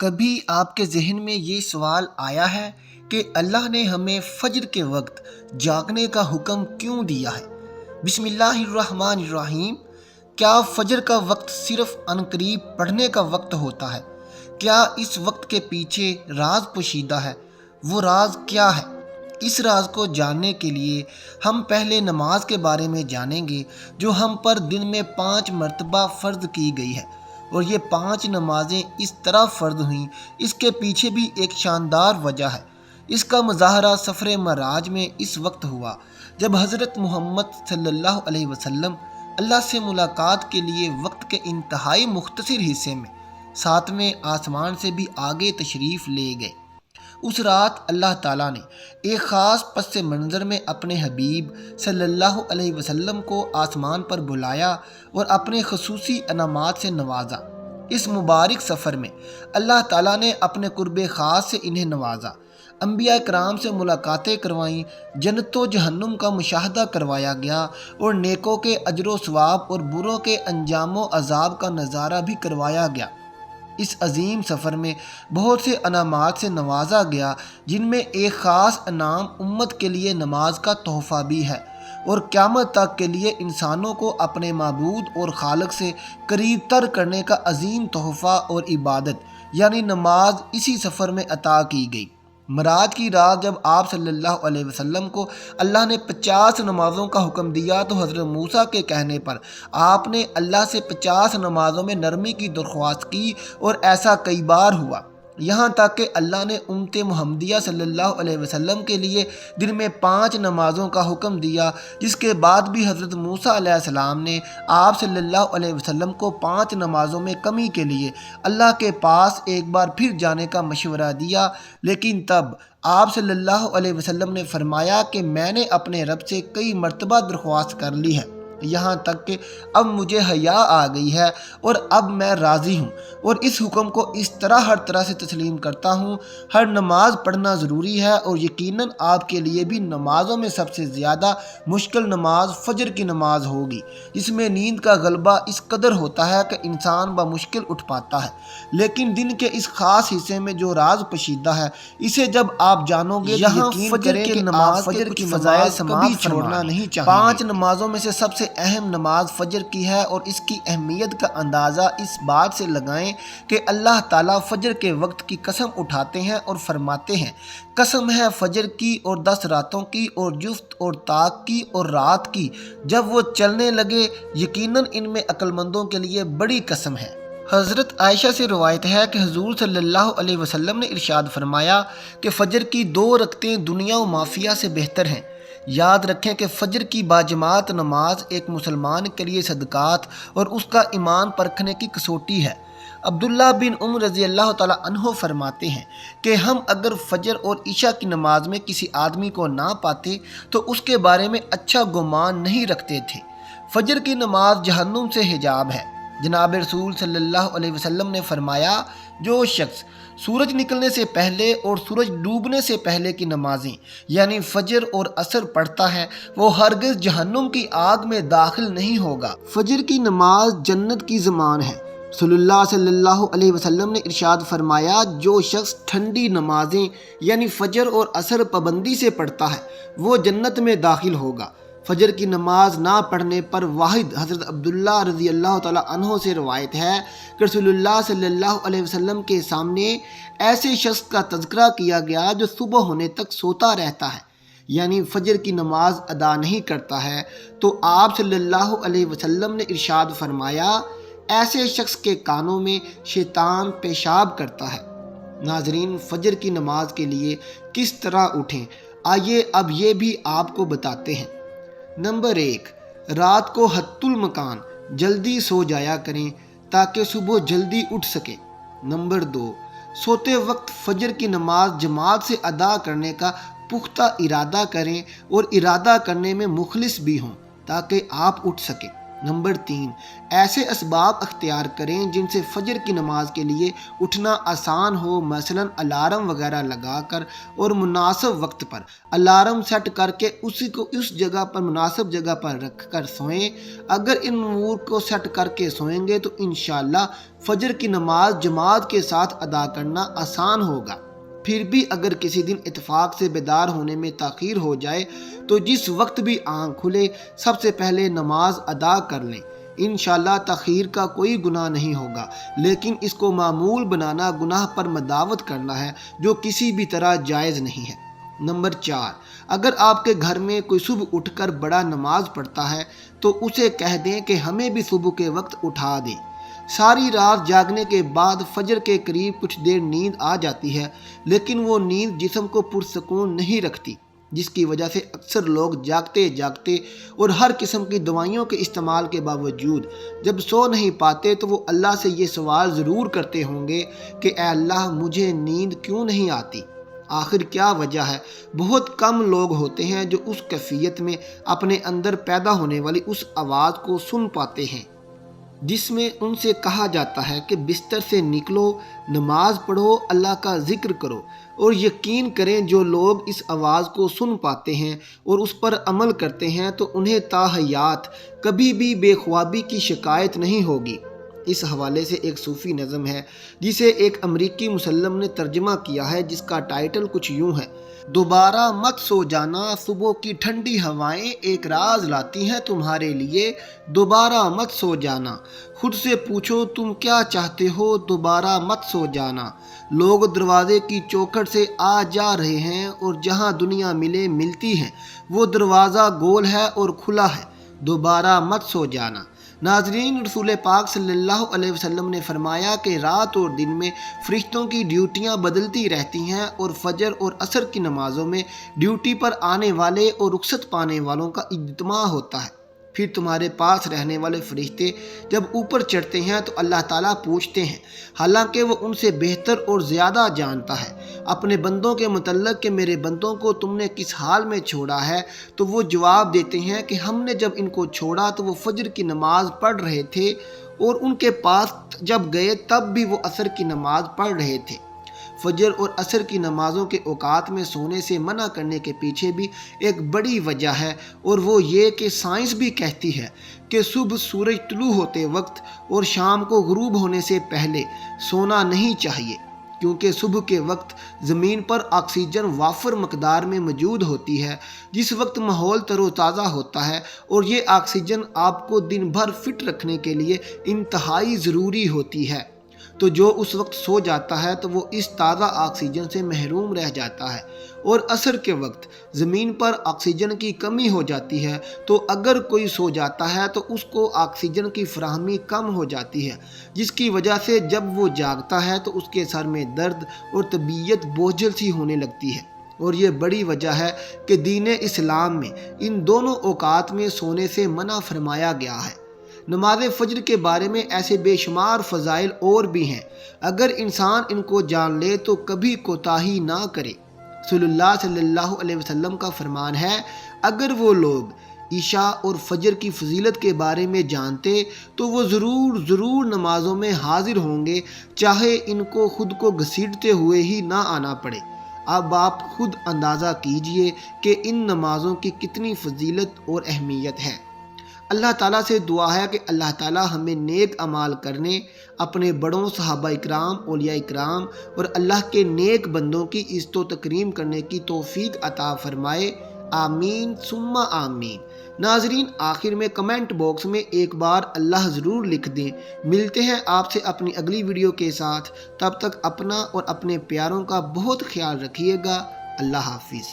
کبھی آپ کے ذہن میں یہ سوال آیا ہے کہ اللہ نے ہمیں فجر کے وقت جاگنے کا حکم کیوں دیا ہے؟ بسم اللہ الرحمن الرحیم۔ کیا فجر کا وقت صرف عنقریب پڑھنے کا وقت ہوتا ہے؟ کیا اس وقت کے پیچھے راز پوشیدہ ہے؟ وہ راز کیا ہے؟ اس راز کو جاننے کے لیے ہم پہلے نماز کے بارے میں جانیں گے، جو ہم پر دن میں 5 مرتبہ فرض کی گئی ہے۔ اور یہ 5 نمازیں اس طرح فرض ہوئیں، اس کے پیچھے بھی ایک شاندار وجہ ہے۔ اس کا مظاہرہ سفر معراج میں اس وقت ہوا جب حضرت محمد صلی اللہ علیہ وسلم اللہ سے ملاقات کے لیے وقت کے انتہائی مختصر حصے میں 7ویں آسمان سے بھی آگے تشریف لے گئے۔ اس رات اللہ تعالیٰ نے ایک خاص پس منظر میں اپنے حبیب صلی اللہ علیہ وسلم کو آسمان پر بلایا اور اپنے خصوصی انعامات سے نوازا۔ اس مبارک سفر میں اللہ تعالیٰ نے اپنے قرب خاص سے انہیں نوازا، انبیاء کرام سے ملاقاتیں کروائیں، جنت و جہنم کا مشاہدہ کروایا گیا اور نیکوں کے اجر و ثواب اور بروں کے انجام و عذاب کا نظارہ بھی کروایا گیا۔ اس عظیم سفر میں بہت سے انعامات سے نوازا گیا، جن میں ایک خاص انعام امت کے لیے نماز کا تحفہ بھی ہے، اور قیامت تک کے لیے انسانوں کو اپنے معبود اور خالق سے قریب تر کرنے کا عظیم تحفہ اور عبادت یعنی نماز اسی سفر میں عطا کی گئی۔ معراج کی رات جب آپ صلی اللہ علیہ وسلم کو اللہ نے 50 نمازوں کا حکم دیا تو حضرت موسیٰ کے کہنے پر آپ نے اللہ سے 50 نمازوں میں نرمی کی درخواست کی، اور ایسا کئی بار ہوا، یہاں تک کہ اللہ نے امت محمدیہ صلی اللہ علیہ وسلم کے لیے دن میں 5 نمازوں کا حکم دیا، جس کے بعد بھی حضرت موسیٰ علیہ السلام نے آپ صلی اللہ علیہ وسلم کو 5 نمازوں میں کمی کے لیے اللہ کے پاس ایک بار پھر جانے کا مشورہ دیا، لیکن تب آپ صلی اللہ علیہ وسلم نے فرمایا کہ میں نے اپنے رب سے کئی مرتبہ درخواست کر لی ہے، یہاں تک کہ اب مجھے حیا آ گئی ہے اور اب میں راضی ہوں، اور اس حکم کو اس طرح ہر طرح سے تسلیم کرتا ہوں۔ ہر نماز پڑھنا ضروری ہے، اور یقیناً آپ کے لیے بھی نمازوں میں سب سے زیادہ مشکل نماز فجر کی نماز ہوگی، جس میں نیند کا غلبہ اس قدر ہوتا ہے کہ انسان بمشکل اٹھ پاتا ہے، لیکن دن کے اس خاص حصے میں جو راز پوشیدہ ہے، اسے جب آپ جانو گے تو یقین کریں کہ نماز فجر کی فضائل کبھی چھوڑنا نہیں چاہیے۔ 5 نمازوں میں سے سب سے اہم نماز فجر کی ہے، اور اس کی اہمیت کا اندازہ اس بات سے لگائیں کہ اللہ تعالیٰ فجر کے وقت کی قسم اٹھاتے ہیں اور فرماتے ہیں، قسم ہے فجر کی اور 10 راتوں کی اور جفت اور طاق کی اور رات کی جب وہ چلنے لگے، یقیناً ان میں عقل مندوں کے لیے بڑی قسم ہے۔ حضرت عائشہ سے روایت ہے کہ حضور صلی اللہ علیہ وسلم نے ارشاد فرمایا کہ فجر کی 2 رکعتیں دنیا و مافیہ سے بہتر ہیں۔ یاد رکھیں کہ فجر کی باجماعت نماز ایک مسلمان کے لیے صدقات اور اس کا ایمان پرکھنے کی کسوٹی ہے۔ عبداللہ بن عمر رضی اللہ تعالیٰ عنہ فرماتے ہیں کہ ہم اگر فجر اور عشاء کی نماز میں کسی آدمی کو نہ پاتے تو اس کے بارے میں اچھا گمان نہیں رکھتے تھے۔ فجر کی نماز جہنم سے حجاب ہے۔ جناب رسول صلی اللہ علیہ وسلم نے فرمایا، جو شخص سورج نکلنے سے پہلے اور سورج ڈوبنے سے پہلے کی نمازیں یعنی فجر اور عصر پڑھتا ہے، وہ ہرگز جہنم کی آگ میں داخل نہیں ہوگا۔ فجر کی نماز جنت کی ضمان ہے۔ رسول اللہ صلی اللہ علیہ وسلم نے ارشاد فرمایا، جو شخص ٹھنڈی نمازیں یعنی فجر اور عصر پابندی سے پڑھتا ہے، وہ جنت میں داخل ہوگا۔ فجر کی نماز نہ پڑھنے پر واحد حضرت عبداللہ رضی اللہ تعالیٰ عنہ سے روایت ہے کہ رسول اللہ صلی اللہ علیہ وسلم کے سامنے ایسے شخص کا تذکرہ کیا گیا جو صبح ہونے تک سوتا رہتا ہے، یعنی فجر کی نماز ادا نہیں کرتا ہے، تو آپ صلی اللہ علیہ وسلم نے ارشاد فرمایا، ایسے شخص کے کانوں میں شیطان پیشاب کرتا ہے۔ ناظرین، فجر کی نماز کے لیے کس طرح اٹھیں، آئیے اب یہ بھی آپ کو بتاتے ہیں۔ نمبر 1، رات کو حتی المکان جلدی سو جایا کریں تاکہ صبح جلدی اٹھ سکیں۔ نمبر 2، سوتے وقت فجر کی نماز جماعت سے ادا کرنے کا پختہ ارادہ کریں اور ارادہ کرنے میں مخلص بھی ہوں تاکہ آپ اٹھ سکیں۔ نمبر 3، ایسے اسباب اختیار کریں جن سے فجر کی نماز کے لیے اٹھنا آسان ہو، مثلا الارم وغیرہ لگا کر اور مناسب وقت پر الارم سیٹ کر کے اسی کو اس جگہ پر مناسب جگہ پر رکھ کر سوئیں۔ اگر ان امور کو سیٹ کر کے سوئیں گے تو انشاءاللہ فجر کی نماز جماعت کے ساتھ ادا کرنا آسان ہوگا۔ پھر بھی اگر کسی دن اتفاق سے بیدار ہونے میں تاخیر ہو جائے تو جس وقت بھی آنکھ کھلے سب سے پہلے نماز ادا کر لیں۔ انشاءاللہ تاخیر کا کوئی گناہ نہیں ہوگا، لیکن اس کو معمول بنانا گناہ پر مداوت کرنا ہے جو کسی بھی طرح جائز نہیں ہے۔ نمبر 4، اگر آپ کے گھر میں کوئی صبح اٹھ کر بڑا نماز پڑھتا ہے تو اسے کہہ دیں کہ ہمیں بھی صبح کے وقت اٹھا دیں۔ ساری رات جاگنے کے بعد فجر کے قریب کچھ دیر نیند آ جاتی ہے، لیکن وہ نیند جسم کو پرسکون نہیں رکھتی، جس کی وجہ سے اکثر لوگ جاگتے جاگتے اور ہر قسم کی دوائیوں کے استعمال کے باوجود جب سو نہیں پاتے تو وہ اللہ سے یہ سوال ضرور کرتے ہوں گے کہ اے اللہ مجھے نیند کیوں نہیں آتی؟ آخر کیا وجہ ہے؟ بہت کم لوگ ہوتے ہیں جو اس کیفیت میں اپنے اندر پیدا ہونے والی اس آواز کو سن پاتے ہیں جس میں ان سے کہا جاتا ہے کہ بستر سے نکلو، نماز پڑھو، اللہ کا ذکر کرو۔ اور یقین کریں جو لوگ اس آواز کو سن پاتے ہیں اور اس پر عمل کرتے ہیں تو انہیں تا حیات کبھی بھی بے خوابی کی شکایت نہیں ہوگی۔ اس حوالے سے ایک صوفی نظم ہے جسے ایک امریکی مسلم نے ترجمہ کیا ہے، جس کا ٹائٹل کچھ یوں ہے: دوبارہ مت سو جانا، صبح کی ٹھنڈی ہوائیں ایک راز لاتی ہیں تمہارے لیے، دوبارہ مت سو جانا، خود سے پوچھو تم کیا چاہتے ہو، دوبارہ مت سو جانا، لوگ دروازے کی چوکھٹ سے آ جا رہے ہیں اور جہاں دنیا ملے ملتی ہے، وہ دروازہ گول ہے اور کھلا ہے، دوبارہ مت سو جانا۔ ناظرین، رسول پاک صلی اللہ علیہ وسلم نے فرمایا کہ رات اور دن میں فرشتوں کی ڈیوٹیاں بدلتی رہتی ہیں اور فجر اور عصر کی نمازوں میں ڈیوٹی پر آنے والے اور رخصت پانے والوں کا اجتماع ہوتا ہے۔ پھر تمہارے پاس رہنے والے فرشتے جب اوپر چڑھتے ہیں تو اللہ تعالیٰ پوچھتے ہیں، حالانکہ وہ ان سے بہتر اور زیادہ جانتا ہے، اپنے بندوں کے متعلق کہ میرے بندوں کو تم نے کس حال میں چھوڑا ہے؟ تو وہ جواب دیتے ہیں کہ ہم نے جب ان کو چھوڑا تو وہ فجر کی نماز پڑھ رہے تھے، اور ان کے پاس جب گئے تب بھی وہ عصر کی نماز پڑھ رہے تھے۔ فجر اور عصر کی نمازوں کے اوقات میں سونے سے منع کرنے کے پیچھے بھی ایک بڑی وجہ ہے، اور وہ یہ کہ سائنس بھی کہتی ہے کہ صبح سورج طلوع ہوتے وقت اور شام کو غروب ہونے سے پہلے سونا نہیں چاہیے، کیونکہ صبح کے وقت زمین پر آکسیجن وافر مقدار میں موجود ہوتی ہے، جس وقت ماحول تر و تازہ ہوتا ہے، اور یہ آکسیجن آپ کو دن بھر فٹ رکھنے کے لیے انتہائی ضروری ہوتی ہے۔ تو جو اس وقت سو جاتا ہے تو وہ اس تازہ آکسیجن سے محروم رہ جاتا ہے، اور عصر کے وقت زمین پر آکسیجن کی کمی ہو جاتی ہے، تو اگر کوئی سو جاتا ہے تو اس کو آکسیجن کی فراہمی کم ہو جاتی ہے، جس کی وجہ سے جب وہ جاگتا ہے تو اس کے سر میں درد اور طبیعت بوجھل سی ہونے لگتی ہے۔ اور یہ بڑی وجہ ہے کہ دین اسلام میں ان دونوں اوقات میں سونے سے منع فرمایا گیا ہے۔ نماز فجر کے بارے میں ایسے بے شمار فضائل اور بھی ہیں، اگر انسان ان کو جان لے تو کبھی کوتاہی نہ کرے۔ صلی اللہ علیہ وسلم کا فرمان ہے، اگر وہ لوگ عشاء اور فجر کی فضیلت کے بارے میں جانتے تو وہ ضرور نمازوں میں حاضر ہوں گے، چاہے ان کو خود کو گھسیٹتے ہوئے ہی نہ آنا پڑے۔ اب آپ خود اندازہ کیجئے کہ ان نمازوں کی کتنی فضیلت اور اہمیت ہے۔ اللہ تعالیٰ سے دعا ہے کہ اللہ تعالیٰ ہمیں نیک اعمال کرنے، اپنے بڑوں صحابہ اکرام، اولیاء اکرام اور اللہ کے نیک بندوں کی عزت و تکریم کرنے کی توفیق عطا فرمائے، آمین ثم آمین۔ ناظرین، آخر میں کمنٹ باکس میں ایک بار اللہ ضرور لکھ دیں۔ ملتے ہیں آپ سے اپنی اگلی ویڈیو کے ساتھ، تب تک اپنا اور اپنے پیاروں کا بہت خیال رکھیے گا۔ اللہ حافظ۔